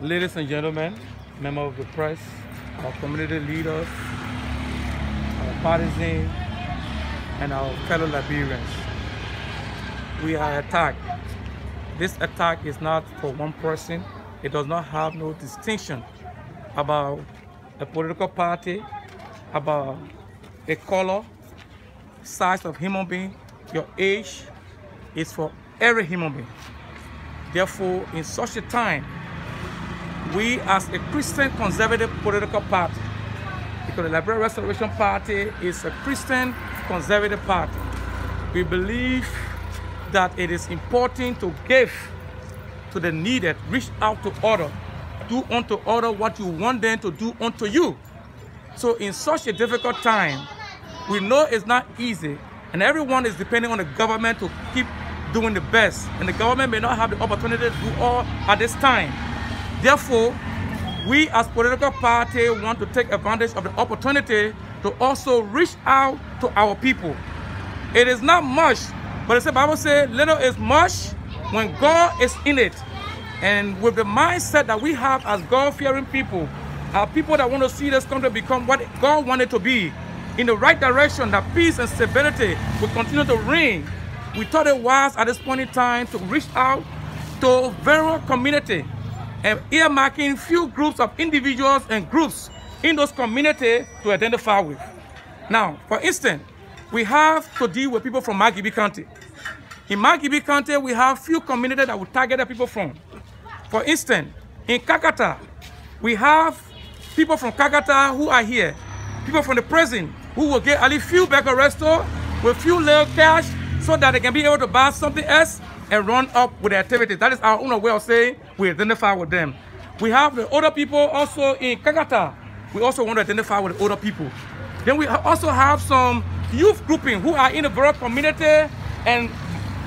Ladies and gentlemen, members of the press, our community leaders, our partisans, and our fellow Liberians, we are attacked. This attack is not for one person. It does not have no distinction about a political party, about a color, size of human being, your age. Is for every human being. Therefore, in such a time, we as a Christian conservative political party, because the Liberia Restoration Party is a Christian conservative party, we believe that it is important to give to the needed, reach out to others, do unto others what you want them to do unto you. So in such a difficult time, we know it's not easy, and everyone is depending on the government to keep doing the best, and the government may not have the opportunity to do all at this time. Therefore, we as political party want to take advantage of the opportunity to also reach out to our people. It is not much, but the Bible says little is much when God is in it. And with the mindset that we have as God-fearing people, our people that want to see this country become what God wanted to be, in the right direction, that peace and stability will continue to reign. We thought it was at this point in time to reach out to various community and earmarking few groups of individuals and groups in those communities to identify with. Now, for instance, we have to deal with people from Magibi County. In Magibi County, we have few communities that we target the people from. For instance, in Kakata, we have people from Kakata who are here. People from the prison who will get at least few back resto with few little cash so that they can be able to buy something else and run up with the activities. That is our own way of saying we identify with them. We have the older people also in Kakata. We also want to identify with the older people. Then we also have some youth grouping who are in the various community and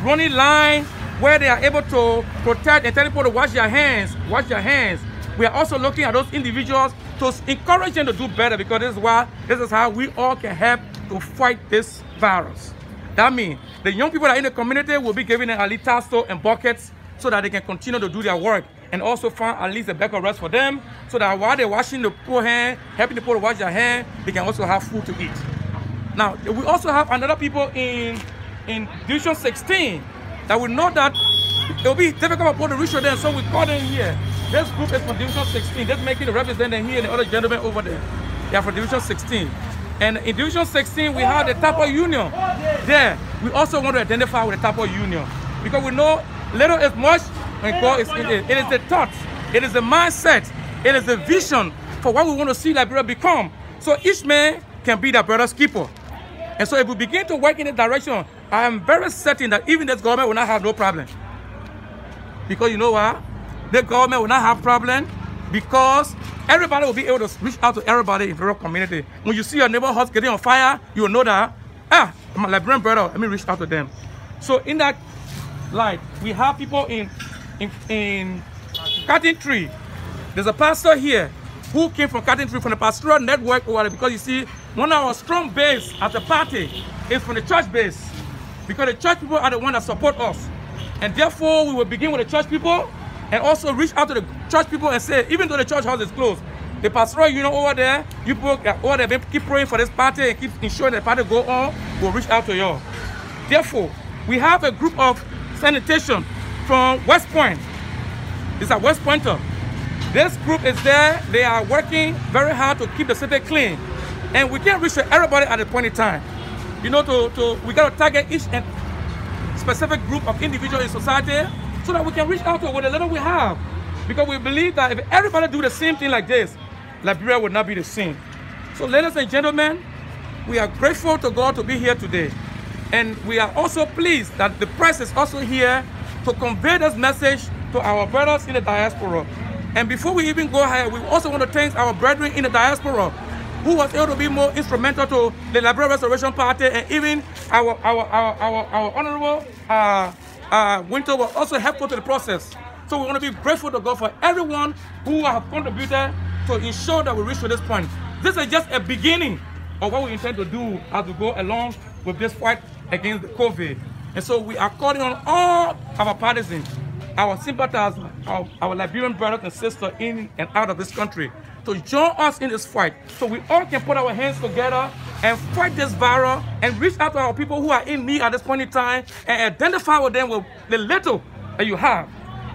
running line where they are able to protect and tell people to wash their hands, wash their hands. We are also looking at those individuals to encourage them to do better, because this is how we all can help to fight this virus. That means the young people that are in the community will be given at least tassel and buckets so that they can continue to do their work, and also find at least a bag of rest for them so that while they're washing the poor hand, helping the poor to wash their hand, they can also have food to eat. Now, we also have another people in Division 16 that we know that it will be difficult for to reach them, so we call them here. This group is from Division 16. That's making the representative here and the other gentlemen over there. They are from Division 16. And in Division 16, we have the Tapo Union. There, we also want to identify with the Tapo Union, because we know little is much when God is in it. It is the thought, it is the mindset, it is the vision for what we want to see Liberia become. So each man can be their brother's keeper. And so if we begin to work in that direction, I am very certain that even this government will not have no problem. Because you know what? The government will not have problem, because everybody will be able to reach out to everybody in the rural community. When you see your neighbor's house getting on fire, you will know that, I'm a Liberian brother, let me reach out to them. So in that light, we have people in Cotton Tree. There's a pastor here who came from Cotton Tree, from the pastoral network over there, because you see, one of our strong base as a party is from the church base, because the church people are the ones that support us. And therefore, we will begin with the church people and also reach out to the church people and say, even though the church house is closed, the pastoral union over there, you people over there, keep praying for this party and keep ensuring the party go on, will reach out to you. Therefore, we have a group of sanitation from West Point. It's a West Pointer. This group is there. They are working very hard to keep the city clean. And we can't reach everybody at a point in time. You know, we got to target each and specific group of individuals in society so that we can reach out to with the little we have. Because we believe that if everybody do the same thing like this, Liberia would not be the same. So ladies and gentlemen, we are grateful to God to be here today. And we are also pleased that the press is also here to convey this message to our brothers in the diaspora. And before we even go ahead, we also want to thank our brethren in the diaspora who was able to be more instrumental to the Liberia Restoration Party, and even our honorable Winter was also helpful to the process. So we want to be grateful to God for everyone who have contributed to ensure that we reach to this point. This is just a beginning of what we intend to do as we go along with this fight against the COVID. And so we are calling on all our partisans, our sympathizers, our Liberian brothers and sisters in and out of this country to join us in this fight so we all can put our hands together and fight this virus and reach out to our people who are in need at this point in time and identify with them with the little that you have.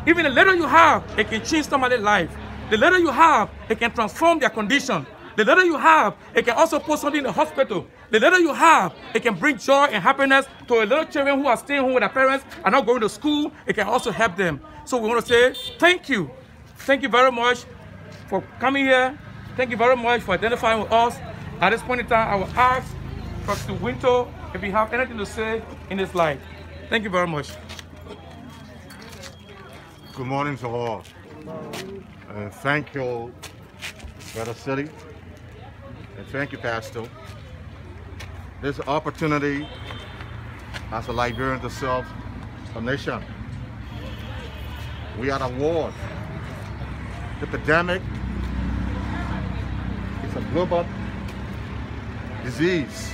Even the little you have, it can change somebody's life. The little you have, it can transform their condition. The little you have, it can also put something in the hospital. The little you have, it can bring joy and happiness to a little children who are staying home with their parents and not going to school. It can also help them. So we want to say thank you. Thank you very much for coming here. Thank you very much for identifying with us. At this point in time, I will ask Pastor Winto if you have anything to say in this light. Thank you very much. Good morning to all. Thank you, Brother City. And thank you, Pastor. This opportunity as a Liberian to serve a nation. We are at a war. The epidemic is a global disease.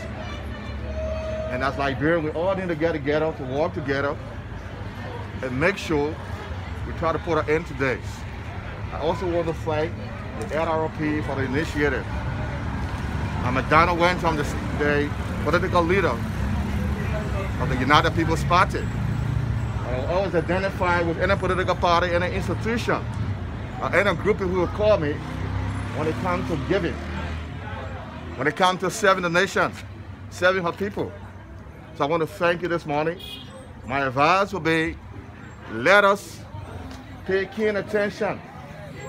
And as Liberians, we all need to get together, to work together, and make sure we try to put an end to this. I also want to thank the NRP for the initiative. I'm a Donald Wenton, the political leader of the United People's Party. I will always identify with any political party, any institution, or any group who will call me when it comes to giving, when it comes to serving the nation, serving her people. So I want to thank you this morning. My advice will be, let us pay keen attention.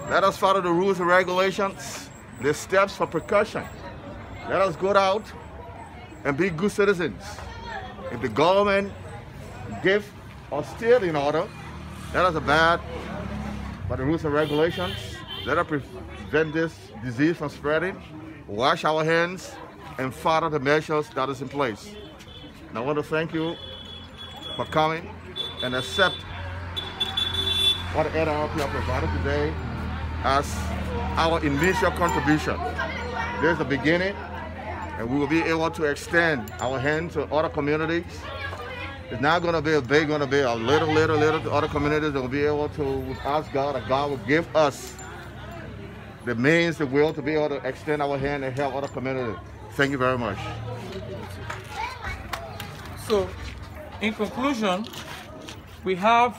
Let us follow the rules and regulations, the steps for precaution. Let us go out and be good citizens. If the government give or steal in order, let us abide by the rules and regulations. Let us prevent this disease from spreading, wash our hands, and follow the measures that is in place. And I want to thank you for coming and accept what the NRP have provided today as our initial contribution. There's the beginning, and we will be able to extend our hand to other communities. It's not going to be a big, going to be a little to other communities that will be able to ask God, that God will give us the means, the will to be able to extend our hand and help other communities. Thank you very much. So, in conclusion, we have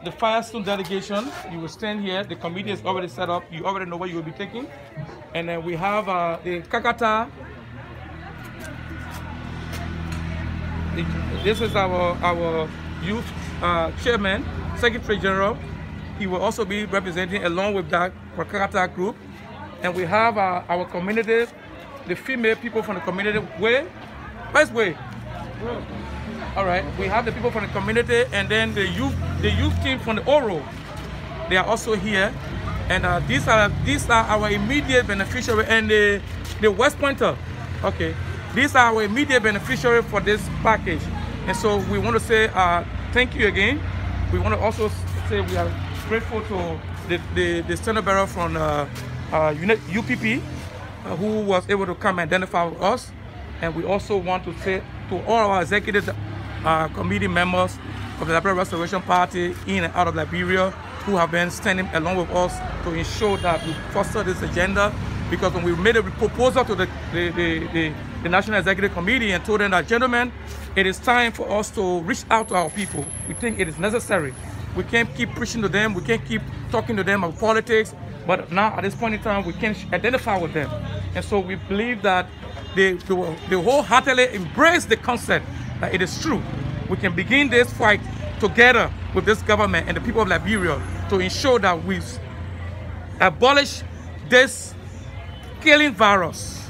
the Firestone delegation. You will stand here. The committee is already set up. You already know what you will be taking. And then we have the Kakata. This is our youth chairman, Secretary General. He will also be representing along with that Kakata group. And we have our community, the female people from the community. Where's Way? All right, we have the people from the community, and then the youth team from the Oro. They are also here, and these are our immediate beneficiary, and the West Pointer. Okay, these are our immediate beneficiary for this package, and so we want to say thank you again. We want to also say we are grateful to the standard bearer from UPP who was able to come and identify with us, and we also want to say to all our executive committee members of the Liberia Restoration Party in and out of Liberia who have been standing along with us to ensure that we foster this agenda, because when we made a proposal to the National Executive Committee and told them that, gentlemen, it is time for us to reach out to our people. We think it is necessary. We can't keep preaching to them. We can't keep talking to them about politics. But now, at this point in time, we can identify with them. And so we believe that they wholeheartedly embrace the concept that it is true. We can begin this fight together with this government and the people of Liberia to ensure that we abolish this killing virus,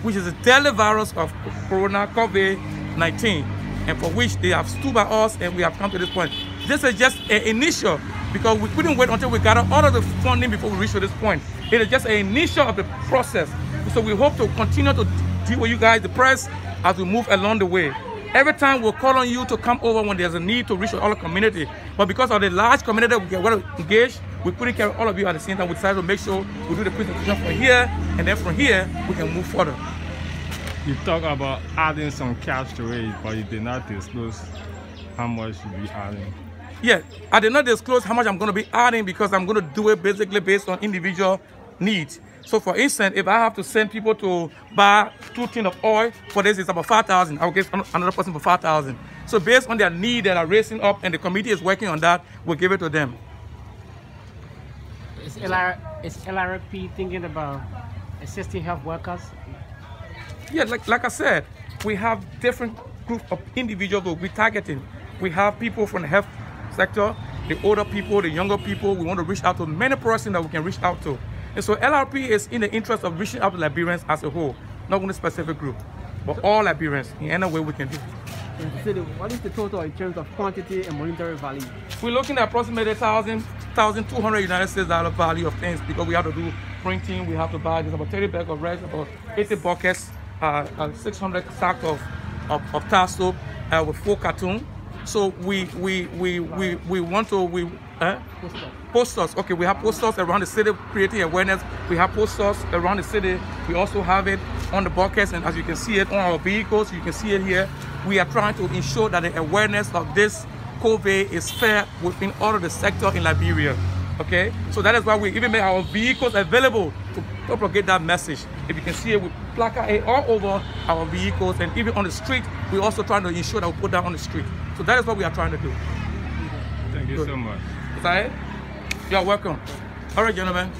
which is a deadly virus of COVID-19, and for which they have stood by us and we have come to this point. This is just an initial, because we couldn't wait until we gather all of the funding before we reach to this point. It is just an initial of the process. So we hope to continue to deal with you guys, the press, as we move along the way. Every time we'll call on you to come over when there's a need to reach all the community. But because of the large community we get well engaged, we couldn't carry all of you at the same time. We decided to make sure we do the presentation from here, and then from here, we can move further. You talk about adding some cash to it, but you did not disclose how much you'll be adding. Yeah, I did not disclose how much I'm going to be adding because I'm going to do it basically based on individual needs. So for instance, if I have to send people to buy 2 tins of oil, for this it's about 5,000. I'll give another person for 5,000. So based on their need that are raising up and the committee is working on that, we'll give it to them. Is LRP thinking about assisting health workers? Yeah, like I said, we have different group of individuals that we're targeting. We have people from the health sector, the older people, the younger people. We want to reach out to many persons that we can reach out to. And so LRP is in the interest of reaching out to Liberians as a whole, not one specific group, but all Liberians in any way we can do. What is the total in terms of quantity and monetary value? We're looking at approximately $1,200 United States dollar value of things because we have to do printing. We have to buy just about 30 bags of rice, about 80 buckets, 600 sacks of tar soap with 4 cartons. So we want to posters. Okay, we have posters around the city creating awareness. We have posters around the city. We also have it on the buckets, and as you can see it on our vehicles, you can see it here. We are trying to ensure that the awareness of this COVID is fair within all of the sector in Liberia. Okay, so that is why we even make our vehicles available to propagate that message. If you can see it, we placard it all over our vehicles, and even on the street, we're also trying to ensure that we put that on the street. So that is what we are trying to do. Thank you so much. Is that it? You're welcome. All right, gentlemen.